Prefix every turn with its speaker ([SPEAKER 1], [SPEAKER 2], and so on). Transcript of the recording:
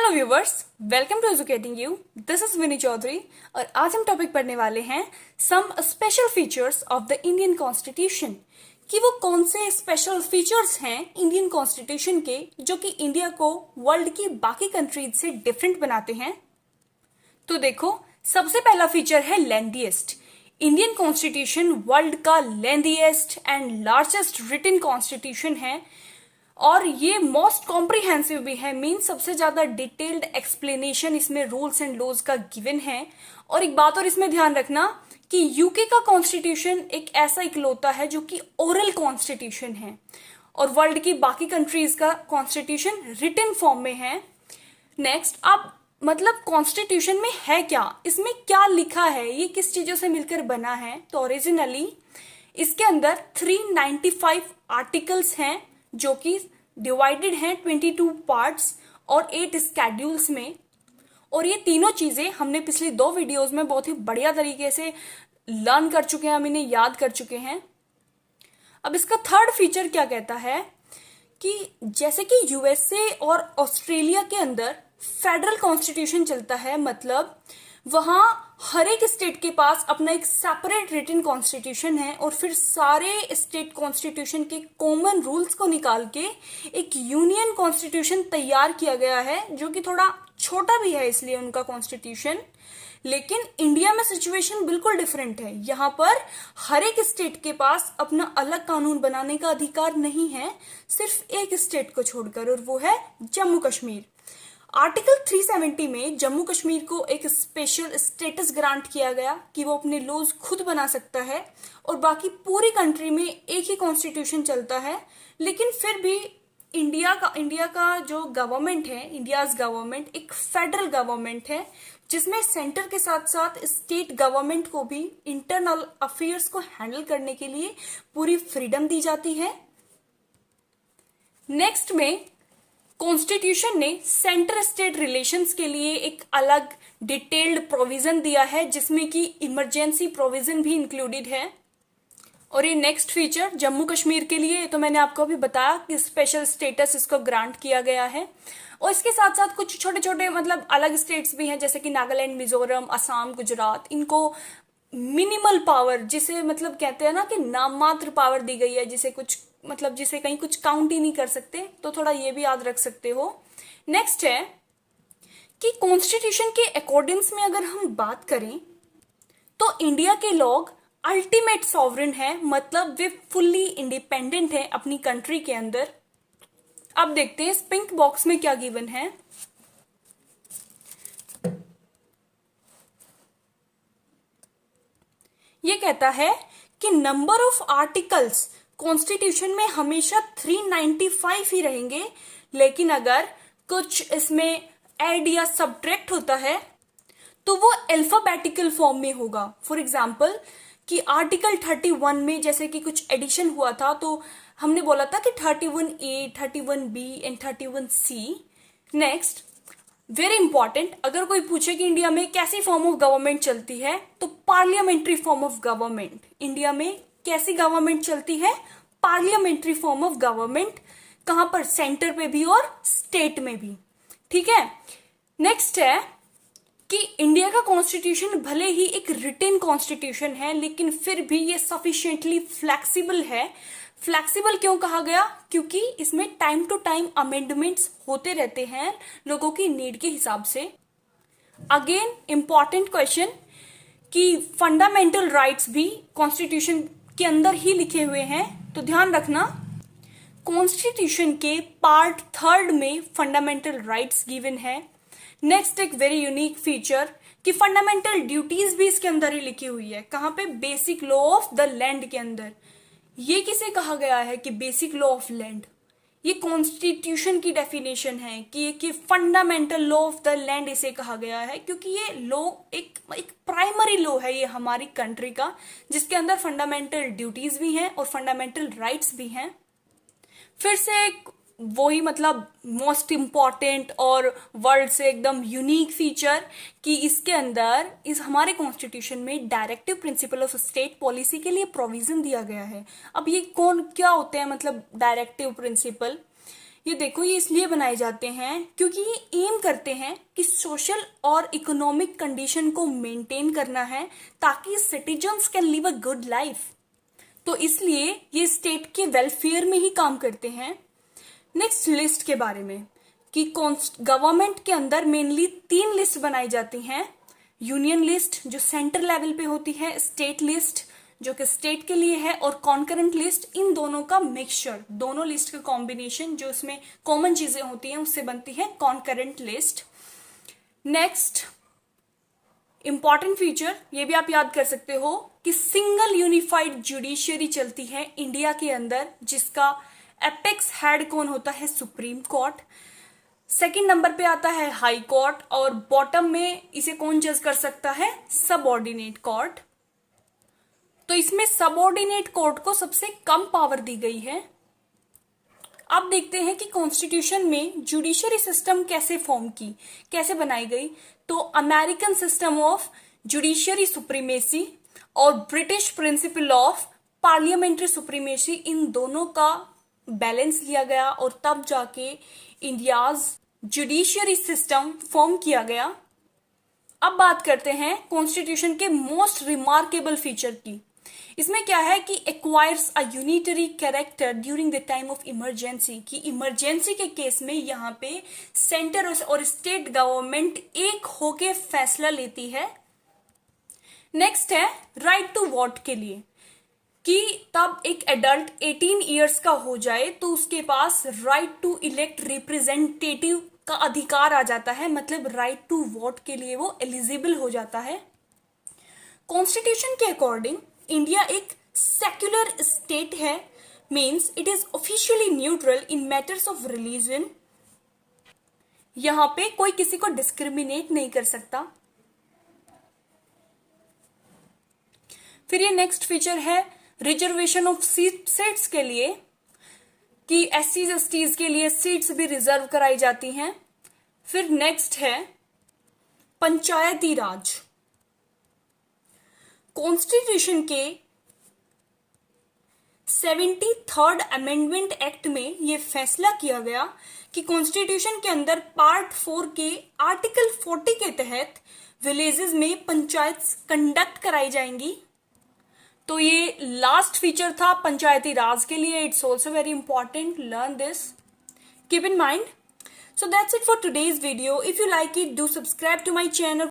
[SPEAKER 1] Hello viewers, welcome to educating you. This is Vini Chaudhary और आज हम टॉपिक पढ़ने वाले हैं some special features of the Indian constitution. कि वो कौन से स्पेशल फीचर्स हैं इंडियन कॉन्स्टिट्यूशन के जो कि इंडिया को वर्ल्ड की बाकी कंट्रीज से डिफरेंट बनाते हैं। तो देखो, सबसे पहला फीचर है लेंथीएस्ट। इंडियन कॉन्स्टिट्यूशन वर्ल्ड का lengthiest and largest written constitution है और ये मोस्ट कॉम्प्रिहेंसिव भी है। मीन सबसे ज्यादा डिटेल्ड एक्सप्लेनेशन इसमें रूल्स एंड लॉज का गिवन है। और एक बात और इसमें ध्यान रखना कि यूके का कॉन्स्टिट्यूशन एक ऐसा इकलौता है जो कि ओरल कॉन्स्टिट्यूशन है और वर्ल्ड की बाकी कंट्रीज का कॉन्स्टिट्यूशन रिटन फॉर्म में है। नेक्स्ट, अब मतलब कॉन्स्टिट्यूशन में है क्या, इसमें क्या लिखा है, ये किस चीजों से मिलकर बना है। तो ओरिजिनली इसके अंदर 395 आर्टिकल्स हैं जो कि डिवाइडेड हैं 22 पार्ट्स और 8 स्केड्यूल्स में। और ये तीनों चीजें हमने पिछली 2 वीडियोस में बहुत ही बढ़िया तरीके से लर्न कर चुके हैं, हम इन्हें याद कर चुके हैं। अब इसका थर्ड फीचर क्या कहता है कि जैसे कि यूएसए और ऑस्ट्रेलिया के अंदर फेडरल कॉन्स्टिट्यूशन चलता है, मतलब वहां हर एक स्टेट के पास अपना एक सेपरेट रिटन कॉन्स्टिट्यूशन है और फिर सारे स्टेट कॉन्स्टिट्यूशन के कॉमन रूल्स को निकाल के एक यूनियन कॉन्स्टिट्यूशन तैयार किया गया है जो कि थोड़ा छोटा भी है इसलिए उनका कॉन्स्टिट्यूशन। लेकिन इंडिया में सिचुएशन बिल्कुल डिफरेंट है। यहाँ पर हर एक स्टेट के पास अपना अलग कानून बनाने का अधिकार नहीं है, सिर्फ एक स्टेट को छोड़कर, और वो है जम्मू कश्मीर। आर्टिकल 370 में जम्मू कश्मीर को एक स्पेशल स्टेटस ग्रांट किया गया कि वो अपने लॉज खुद बना सकता है और बाकी पूरी कंट्री में एक ही कॉन्स्टिट्यूशन चलता है। लेकिन फिर भी इंडिया का जो गवर्नमेंट है, इंडियाज गवर्नमेंट एक फेडरल गवर्नमेंट है जिसमें सेंटर के साथ साथ स्टेट गवर्नमेंट को भी इंटरनल अफेयर्स को हैंडल करने के लिए पूरी फ्रीडम दी जाती है। नेक्स्ट में कॉन्स्टिट्यूशन ने सेंटर स्टेट रिलेशंस के लिए एक अलग डिटेल्ड प्रोविजन दिया है जिसमें कि इमरजेंसी प्रोविजन भी इंक्लूडेड है। और ये नेक्स्ट फीचर जम्मू कश्मीर के लिए तो मैंने आपको अभी बताया कि स्पेशल स्टेटस इसको ग्रांट किया गया है। और इसके साथ साथ कुछ छोटे छोटे मतलब अलग स्टेट्स भी हैं जैसे कि नागालैंड, मिजोरम, असम, गुजरात, इनको मिनिमल पावर जिसे मतलब कहते हैं ना कि नाम मात्र पावर दी गई है, जिसे कुछ मतलब जिसे कहीं कुछ काउंट ही नहीं कर सकते, तो थोड़ा ये भी याद रख सकते हो। नेक्स्ट है कि कॉन्स्टिट्यूशन के अकॉर्डिंग्स में अगर हम बात करें तो इंडिया के लोग अल्टीमेट सॉवरेन है, मतलब वे फुल्ली इंडिपेंडेंट है अपनी कंट्री के अंदर। अब देखते हैं इस पिंक बॉक्स में क्या गिवन है। ये कहता है कि नंबर ऑफ आर्टिकल्स कॉन्स्टिट्यूशन में हमेशा 395 ही रहेंगे, लेकिन अगर कुछ इसमें ऐड या सब्ट्रैक्ट होता है तो वो अल्फाबेटिकल फॉर्म में होगा। फॉर एग्जाम्पल कि आर्टिकल 31 में जैसे कि कुछ एडिशन हुआ था तो हमने बोला था कि 31A, 31B and 31C। Next, very important, अगर कोई पूछे कि इंडिया में कैसी फॉर्म ऑफ गवर्नमेंट चलती है तो parliamentary form of government. India में कैसी गवर्नमेंट चलती है? Parliamentary form of government. कहां पर? सेंटर पे भी और स्टेट में भी। ठीक है। नेक्स्ट है कि इंडिया का कॉन्स्टिट्यूशन भले ही एक रिटन कॉन्स्टिट्यूशन है लेकिन फिर भी ये सफिशिएंटली फ्लेक्सिबल है। फ्लेक्सिबल क्यों कहा गया? क्योंकि इसमें टाइम टू टाइम अमेंडमेंट्स होते रहते हैं लोगों की नीड के हिसाब से। अगेन इंपॉर्टेंट क्वेश्चन कि फंडामेंटल राइट्स भी कॉन्स्टिट्यूशन के अंदर ही लिखे हुए हैं, तो ध्यान रखना कॉन्स्टिट्यूशन के पार्ट 3 में फंडामेंटल राइट्स गिवन है। नेक्स्ट, एक वेरी यूनिक फीचर कि फंडामेंटल ड्यूटीज भी इसके अंदर ही लिखी हुई है। कहां पे? Basic law of the land के अंदर। ये किसे कहा गया है कि बेसिक लॉ ऑफ लैंड? ये कॉन्स्टिट्यूशन की डेफिनेशन है कि fundamental law of the land इसे कहा गया है क्योंकि ये लॉ एक प्राइमरी लॉ है ये हमारी कंट्री का, जिसके अंदर फंडामेंटल ड्यूटीज भी हैं और फंडामेंटल राइट्स भी हैं। फिर से एक वही मतलब मोस्ट इम्पॉर्टेंट और वर्ल्ड से एकदम यूनिक फीचर कि इसके अंदर इस हमारे कॉन्स्टिट्यूशन में directive principle of state policy के लिए प्रोविजन दिया गया है। अब ये क्या होते हैं मतलब डायरेक्टिव प्रिंसिपल? ये देखो, ये इसलिए बनाए जाते हैं क्योंकि ये एम करते हैं कि सोशल और इकोनॉमिक कंडीशन को मेंटेन करना है ताकि citizens can live a good life. तो इसलिए ये स्टेट के वेलफेयर में ही काम करते हैं। नेक्स्ट लिस्ट के बारे में कि गवर्नमेंट के अंदर मेनली 3 लिस्ट बनाई जाती हैं। यूनियन लिस्ट जो सेंटर लेवल पे होती है, स्टेट लिस्ट जो कि स्टेट के लिए है, और कॉन्करेंट लिस्ट। इन दोनों का मिक्सचर, दोनों लिस्ट का कॉम्बिनेशन जो उसमें कॉमन चीजें होती हैं उससे बनती है concurrent list. Next important feature ये भी आप याद कर सकते हो कि सिंगल यूनिफाइड जुडिशियरी चलती है इंडिया के अंदर, जिसका एपेक्स हेड कौन होता है? Supreme court. सेकंड नंबर पे आता है हाई कोर्ट, और बॉटम में इसे कौन जज कर सकता है? Subordinate court. तो इसमें सबऑर्डिनेट कोर्ट को सबसे कम पावर दी गई है। अब देखते हैं कि कॉन्स्टिट्यूशन में जुडिशरी सिस्टम कैसे फॉर्म की, कैसे बनाई गई। तो American system of judiciary supremacy और British principle of parliamentary supremacy, इन दोनों का बैलेंस लिया गया और तब जाके इंडियाज जुडिशरी सिस्टम फॉर्म किया गया। अब बात करते हैं कॉन्स्टिट्यूशन के मोस्ट रिमार्केबल फीचर की। इसमें क्या है कि acquires a unitary character during the time of emergency, कि इमरजेंसी के केस में यहाँ पे सेंटर और स्टेट गवर्नमेंट एक होके फैसला लेती है। नेक्स्ट है राइट टू वोट के लिए, कि तब एक एडल्ट 18 इयर्स का हो जाए तो उसके पास राइट टू इलेक्ट रिप्रेजेंटेटिव का अधिकार आ जाता है, मतलब राइट टू वोट के लिए वो एलिजिबल हो जाता है। कॉन्स्टिट्यूशन के अकॉर्डिंग इंडिया एक सेक्युलर स्टेट है, means it is officially neutral in matters of religion. यहां पे कोई किसी को डिस्क्रिमिनेट नहीं कर सकता। फिर ये नेक्स्ट फीचर है रिजर्वेशन ऑफ सीट्स के लिए, कि एससीज एसटीज के लिए सीट्स भी रिजर्व कराई जाती हैं। फिर नेक्स्ट है पंचायती राज। कॉन्स्टिट्यूशन के 73rd अमेंडमेंट एक्ट में यह फैसला किया गया कि कॉन्स्टिट्यूशन के अंदर पार्ट 4 के आर्टिकल 40 के तहत विलेजेस में पंचायत कंडक्ट कराई जाएंगी। तो ये लास्ट फीचर था पंचायती राज के लिए। It's also very important, learn this, keep in mind. So that's it for today's video. If you like it, do subscribe to my channel.